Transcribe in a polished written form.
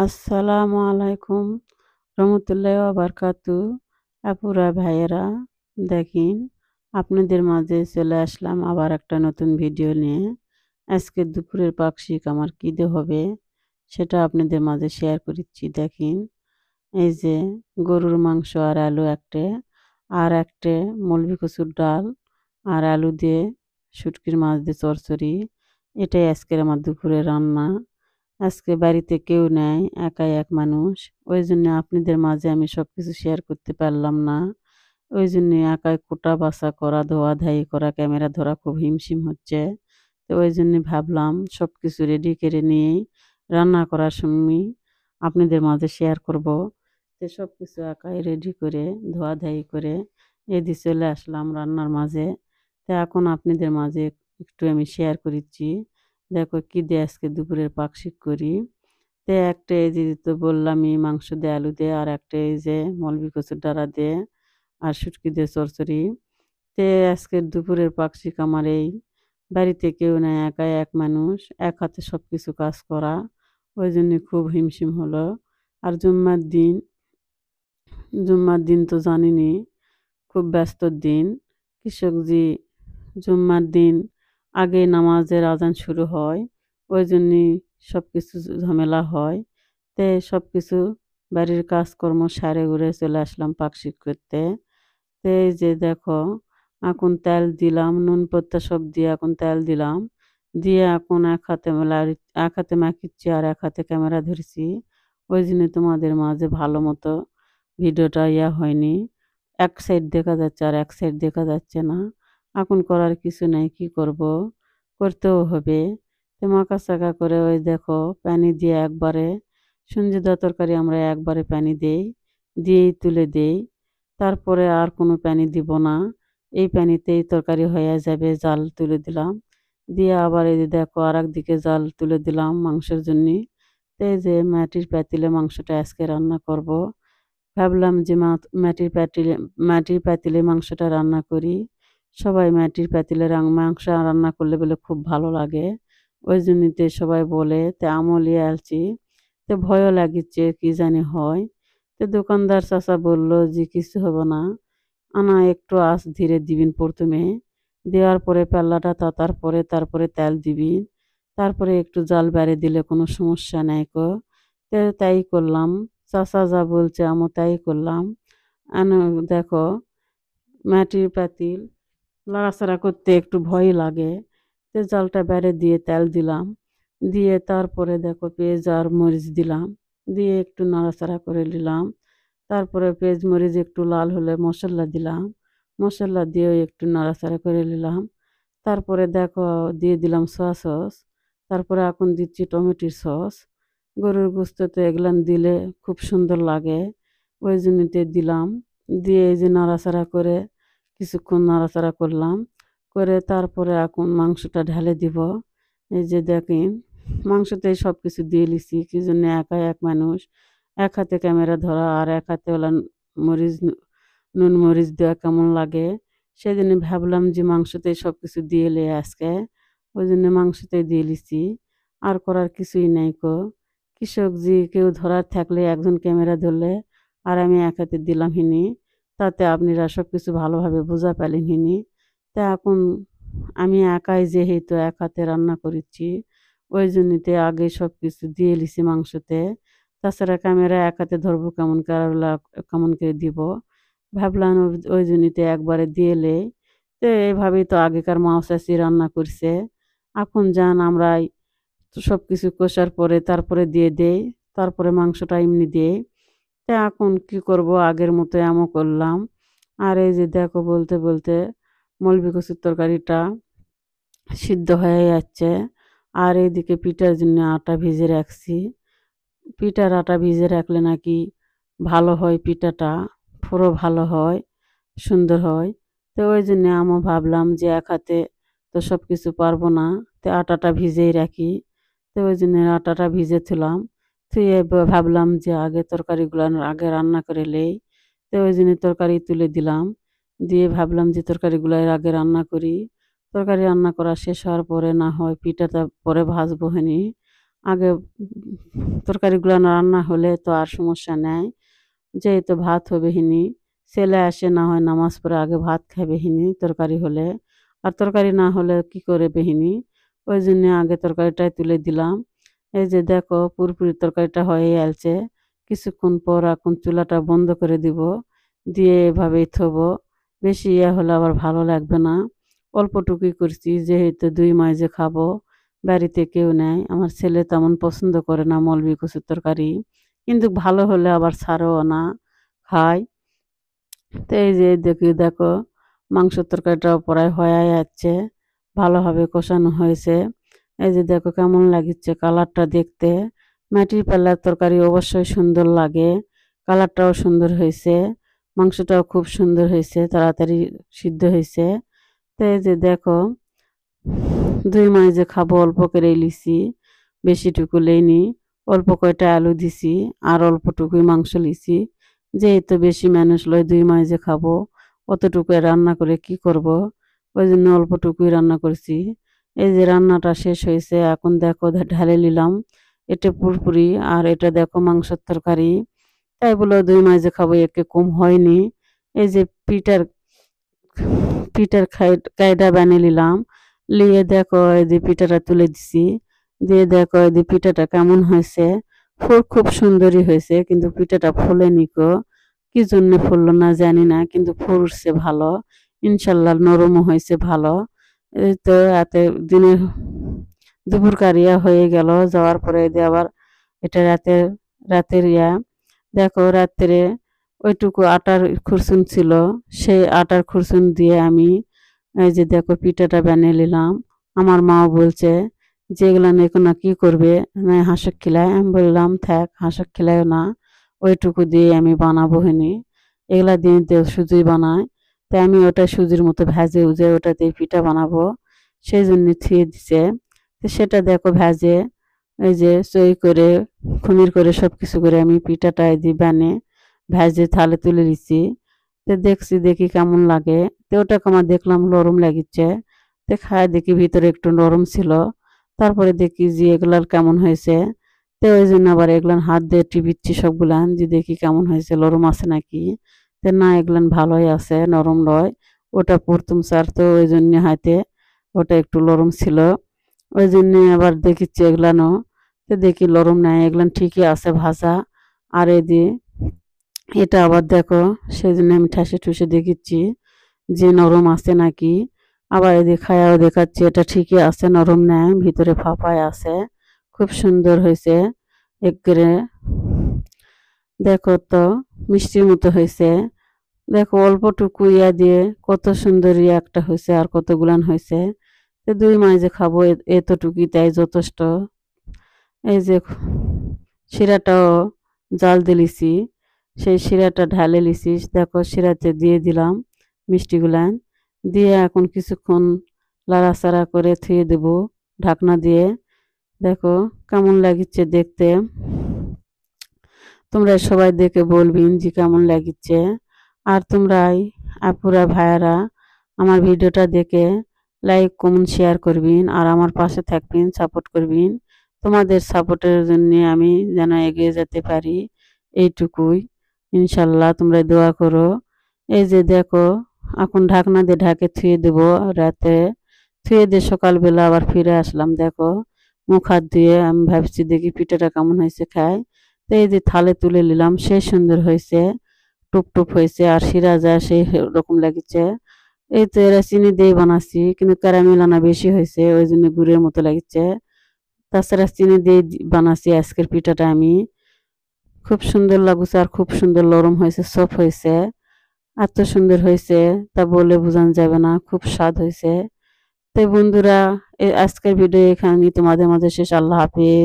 আসসালামু আলাইকুম রহমতুল্লাহি ওয়া বারাকাতু। আপুরা ভাইয়েরা, দেখেন আপনাদের মাঝে চলে আসলাম আবার একটা নতুন ভিডিও নিয়ে। আজকে দুপুরের পাকশিক আমার কী দিয়ে হবে সেটা আপনাদের মাঝে শেয়ার করেছি। দেখেন, এই যে গরুর মাংস আর আলু একটা, আর একটা মলবি কচুর ডাল আর আলু দিয়ে শুটকির মাছ দিয়ে চচ্চড়ি। এটাই আজকের আমার দুপুরের রান্না। আজকে বাড়িতে কেউ নেই, একাই এক মানুষ। ওই জন্য আপনাদের মাঝে আমি সব কিছু শেয়ার করতে পারলাম না। ওই জন্য একাই কোটা বাছা করা, ধোয়া ধাই করা, ক্যামেরা ধরা খুব হিমশিম হচ্ছে। তো ওই জন্য ভাবলাম সব কিছু রেডি করে নিয়েই রান্না করার সময় আপনাদের মাঝে শেয়ার করব। তো সব কিছু একাই রেডি করে ধোয়া ধাই করে এদিকে চলে আসলাম রান্নার মাঝে। তো এখন আপনাদের মাঝে একটু আমি শেয়ার করেছি। দেখো কি দিয়ে আজকে দুপুরের পাকশিক করি। তো একটা এই যে তো বললামই মাংস দিয়ে আলু দিয়ে, আর একটা এই যে মলবি কচুর ডাঁড়া দিয়ে আর শুটকি দিয়ে চচ্চড়ি। তো আজকের দুপুরের পাকশিক আমার এই। বাড়িতে কেউ নাই, একাই এক মানুষ, এক হাতে সব কিছু কাজ করা। ওই জন্য খুব হিমশিম হলো। আর জুম্মার দিন তো জানেনই, খুব ব্যস্তর দিন। কৃষকজি জুম্মার দিন আগে নামাজের আজান শুরু হয়। ওই জন্যই সব কিছু ঝামেলা হয়। তে সব কিছু বাড়ির কাজকর্ম সারে উরে চলে আসলাম পাকশিক করতে। তো এই যে দেখো, এখন তেল দিলাম, নুন পত্তা সব দিয়ে এখন তেল দিলাম। দিয়ে এখন এক হাতে মাখিচ্ছি আর এক হাতে ক্যামেরা ধরেছি। ওই জন্য তোমাদের মাঝে ভালো মতো ভিডিওটা হয়নি। এক সাইড দেখা যাচ্ছে আর এক সাইড দেখা যাচ্ছে না। এখন করার কিছু নাই, কি করব, করতেও হবে। তো মাখা করে ওই দেখো পানি দিয়ে একবারে সঞ্জিদা তরকারি আমরা একবারে পানি দেই, দিয়েই তুলে দেই। তারপরে আর কোনো পানি দিব না। এই পানিতেই তরকারি হয়ে যাবে। জাল তুলে দিলাম, দিয়ে আবার এই যে দেখো আর একদিকে জাল তুলে দিলাম মাংসের জন্যে। তো এই যে মাটির পাতিলে মাংসটা আজকে রান্না করব। ভাবলাম যে মাটির পাতিলে মাংসটা রান্না করি। সবাই মাটির পাতিলে মাংস রান্না করলে বলে খুব ভালো লাগে। ওই জন্যতে সবাই বলে, তে আমিও লিয়ে আলছি। তো ভয়ও লাগিচ্ছে কি জানি হয়। তো দোকানদার চাচা বলল যে কিছু হবে না, আনা একটু আঁচ ধীরে দিবিন প্রথমে, দেওয়ার পরে পাল্লাটা তাতার পরে তারপরে তেল দিবিন, তারপরে একটু জাল বেড়ে দিলে কোনো সমস্যা নাই কো। তো তাই করলাম, চাচা যা বলছে আমিও তাই করলাম। আনো দেখো, মাটির পাতিল নাড়াচাড়া করতে একটু ভয় লাগে। তো জালটা বেড়ে দিয়ে তেল দিলাম, দিয়ে তারপরে দেখো পেঁয়াজ আর মরিচ দিলাম, দিয়ে একটু নাড়াচাড়া করে নিলাম। তারপরে পেঁয়াজ মরিচ একটু লাল হলে মশলা দিলাম, মশলা দিয়েও একটু নাড়াচাড়া করে নিলাম। তারপরে দেখো দিয়ে দিলাম সয়া সস। তারপরে এখন দিচ্ছি টমেটোর সস। গরুর গোস্ততে এগুলান দিলে খুব সুন্দর লাগে, ওই জন্যতে দিলাম। দিয়ে এই যে নাড়াচাড়া করে কিছুক্ষণ নাড়াচাড়া করলাম, করে তারপরে এখন মাংসটা ঢেলে দিব। এই যে দেখেন, মাংসতেই সব কিছু দিয়ে লিছি, কি জন্য একাই এক মানুষ, এক হাতে ক্যামেরা ধরা আর এক হাতে ওলা মরিচ নুন মরিচ দেওয়া কেমন লাগে। সেজন্য ভাবলাম যে মাংসতেই সব কিছু দিয়ে লে আজকে। ওই জন্য মাংসতেই দিয়ে লিছি, আর করার কিছুই নাই কো। কৃষক জি কেউ ধরার থাকলে একজন ক্যামেরা ধরলে আর আমি এক হাতে দিলাম হিনি, তাতে আপনারা সব কিছু ভালোভাবে বোঝা পেলেন হিনি। তা এখন আমি একাই যেহেতু এক হাতে রান্না করেছি, ওই জন্যতে আগে সব কিছু দিয়ে লিছি মাংসতে। তাছাড়া ক্যামেরা এক হাতে ধরবো কেমন করে দিব, ভাবলাম ওই জন্যতে একবারে দিয়ে লেই। তো এইভাবেই তো আগেকার মা চাচি রান্না করছে। এখন যান আমরাই তো সব কিছু কষার পরে তারপরে দিয়ে দেই, তারপরে মাংসটা এমনি দেই। তা এখন কি করব, আগের মতো এমন করলাম। আর এই যে দেখো বলতে বলতে মলবি কচুর তরকারিটা সিদ্ধ হয়ে যাচ্ছে। আর এইদিকে পিঠার জন্য আটা ভিজে রাখছি। পিঠার আটা ভিজে রাখলে নাকি ভালো হয়, পিঠাটা পুরো ভালো হয়, সুন্দর হয়। তো ওই জন্য আমিও ভাবলাম যে এক হাতে তো সব কিছু পারবো না, তো আটাটা ভিজেই রাখি। তো ওই জন্য আটাটা ভিজে থুলাম, থুয়ে ভাবলাম যে আগে তরকারিগুলো আগে রান্না করে লেই। তো ওই জন্য তরকারি তুলে দিলাম, দিয়ে ভাবলাম যে তরকারিগুলো এর আগে রান্না করি। তরকারি রান্না করা শেষ হওয়ার পরে না হয় পিঠাটা পরে ভাজবো হেনি। আগে তরকারিগুলো রান্না হলে তো আর সমস্যা নেই, যেহেতু ভাত হবে হিনি, ছেলে আসে না হয় নামাজ পড়ে আগে ভাত খাবে হিনি তরকারি হলে, আর তরকারি না হলে কি করে বেহিনি, ওই জন্য আগে তরকারিটাই তুলে দিলাম। এই যে দেখো পুরোপুরি তরকারিটা হয়ে আসছে, কিছুক্ষণ পর এখন চুলাটা বন্ধ করে দিব, দিয়ে এভাবেই থবো, বেশি হলে আবার ভালো লাগবে না। অল্পটুকুই করছি যেহেতু দুই মাইজে খাবো, বাড়িতে কেউ নেই, আমার ছেলে তেমন পছন্দ করে না মলবি কচুর তরকারি, কিন্তু ভালো হলে আবার ছাড়েও না, খায়। তো এই যে দেখো মাংসের তরকারিটাও প্রায় হয়ে যাচ্ছে, ভালোভাবে কষানো হয়েছে। এই যে দেখো কেমন লাগছে কালারটা দেখতে, মাটির পাল্লার তরকারি অবশ্যই সুন্দর লাগে, কালারটাও সুন্দর হয়েছে, মাংসটাও খুব সুন্দর হয়েছে, তাড়াতাড়ি সিদ্ধ হয়েছে। তো এই যে দেখো দুই মাঝে খাবো অল্প করে লিছি, বেশিটুকু লেইনি, অল্প কয়টা আলু দিছি আর অল্পটুকুই মাংস লিছি, যেহেতু বেশি মানুষ লয় দুই মাঝে খাবো, অতটুকু রান্না করে কি করব, ওই জন্য অল্পটুকুই রান্না করছি। এই যে রান্নাটা শেষ হয়েছে, এখন দেখো ঢালে নিলাম, এটা পুরপুরি আর এটা দেখো মাংসের তরকারি, তাই বলে দুই মাঝে খাবো একে কম হয়নি। এই যে পিঠার পিঠার কায়দা বানিয়ে নিলাম, নিয়ে দেখো এই যে পিঠাটা তুলে দিছি, দিয়ে দেখো এই যে পিঠাটা কেমন হয়েছে, খুব সুন্দরই হয়েছে, কিন্তু পিঠাটা ফোলেনি কো, কি জন্য ফুললো না জানি না, কিন্তু ফুলছে ভালো, ইনশাল্লাহ নরমও হয়েছে ভালো। এই তো এতে দিনের দুপুর কারিয়া হয়ে গেল, যাওয়ার পরে দিয়ে আবার এটা রাতের দেখো রাত্রে ওইটুকু আটার খুরসুন ছিল, সেই আটার খুরসুন দিয়ে আমি এই যে দেখো পিঠাটা বানিয়ে নিলাম। আমার মাও বলছে যে এগুলা না কি করবে, না হাঁসক খিলায়, আমি বললাম থাক হাঁসক খিলায় না, ওইটুকু দিয়ে আমি বানাবো হিনি, এগুলা দিয়ে সুজি বানায়, তাই আমি ওটা সুজির মতো ভেজে উজে ওটাতে পিঠা বানাবো, সেই জন্য থুয়ে দিছে। তো সেটা দেখো ভেজে এই যে সই করে খুমির করে সব কিছু করে আমি পিঠাটা দিয়ে বানিয়ে ভেজে থালে তুলে দিচ্ছি। তো দেখি কেমন লাগে, তো ওটাকে আমার দেখলাম নরম লাগিচ্ছে, তো খায় দেখি ভিতরে একটু নরম ছিল, তারপরে দেখি যে এগুলার কেমন হয়েছে, তো ওই জন্য আবার এগুলান হাত দিয়ে টিপিচ্ছি সবগুলান, যে দেখি কেমন হয়েছে নরম আছে নাকি, তো না এগুলান ভালোই আছে, নরম নয়, ওটা প্রথম সার তো ওই জন্য হাতে ওটা একটু নরম ছিল, ওই জন্য আবার দেখিচ্ছি এগুলানও, তো দেখি নরম নাই, এগুলান ঠিকই আছে ভাজা। আর এই দিয়ে এটা আবার দেখো সেই জন্য আমি ঠাসে ঠুসে দেখিচ্ছি যে নরম আছে নাকি, আবার এদিকে খায়াও দেখাচ্ছি এটা ঠিকই আছে, নরম নেই, ভিতরে ফাঁপায় আছে, খুব সুন্দর হয়েছে একবারে, দেখো তো মিষ্টির মতো হয়েছে, দেখো অল্পটুকু দিয়ে কত সুন্দর একটা হয়েছে আর কতগুলান হয়েছে, তো দুই মাঝে খাবো এতটুকুই তাই যথেষ্ট। এই যে শিরাটাও জাল দিলিছি, সেই শিরাটা ঢালে লিছি, দেখো শিরাতে দিয়ে দিলাম মিষ্টিগুলান, দিয়ে এখন কিছুক্ষণ লাড়াচাড়া করে থুয়ে দেব ঢাকনা দিয়ে। দেখো কেমন লাগিচ্ছে দেখতে, তোমরা সবাই দেখে বলবিন যে কেমন লাগিচ্ছে, আর তোমরাই আপুরা ভাইয়ারা আমার ভিডিওটা দেখে লাইক কমেন্ট শেয়ার করবেন আর আমার পাশে থাকবেন, সাপোর্ট করবেন, তোমাদের সাপোর্টের জন্য আমি যেন এগিয়ে যেতে পারি, এইটুকুই, ইনশাল্লাহ তোমরা দোয়া করো। এই যে দেখো এখন ঢাকনা দিয়ে ঢাকে থুয়ে দেবো রাতে, থুয়ে দিয়ে সকালবেলা আবার ফিরে আসলাম, দেখো মুখ হাত ধুয়ে আমি ভাবছি দেখি পিঠাটা কেমন হয়েছে খাই, তো এই যে থালে তুলে নিলাম, সেই সুন্দর হয়েছে, টুপ হয়েছে আর শিরা যায় সেই রকম লাগছে। এই তো এরা চিনি দিয়ে বানাচ্ছি, কিন্তু ক্যারামেল আনা বেশি হয়েছে ওই জন্য গুড়ের মতো লাগছে, তাছাড়া চিনি দিয়ে বানাচ্ছি আজকের পিঠাটা আমি, খুব সুন্দর লাগছে আর খুব সুন্দর নরম হয়েছে, সফট হয়েছে, এত সুন্দর হয়েছে তা বলে বোঝানো যাবে না, খুব স্বাদ হয়েছে। তো বন্ধুরা আজকের ভিডিও এখানে তোমাদের মাঝে শেষ, আল্লাহ হাফেজ।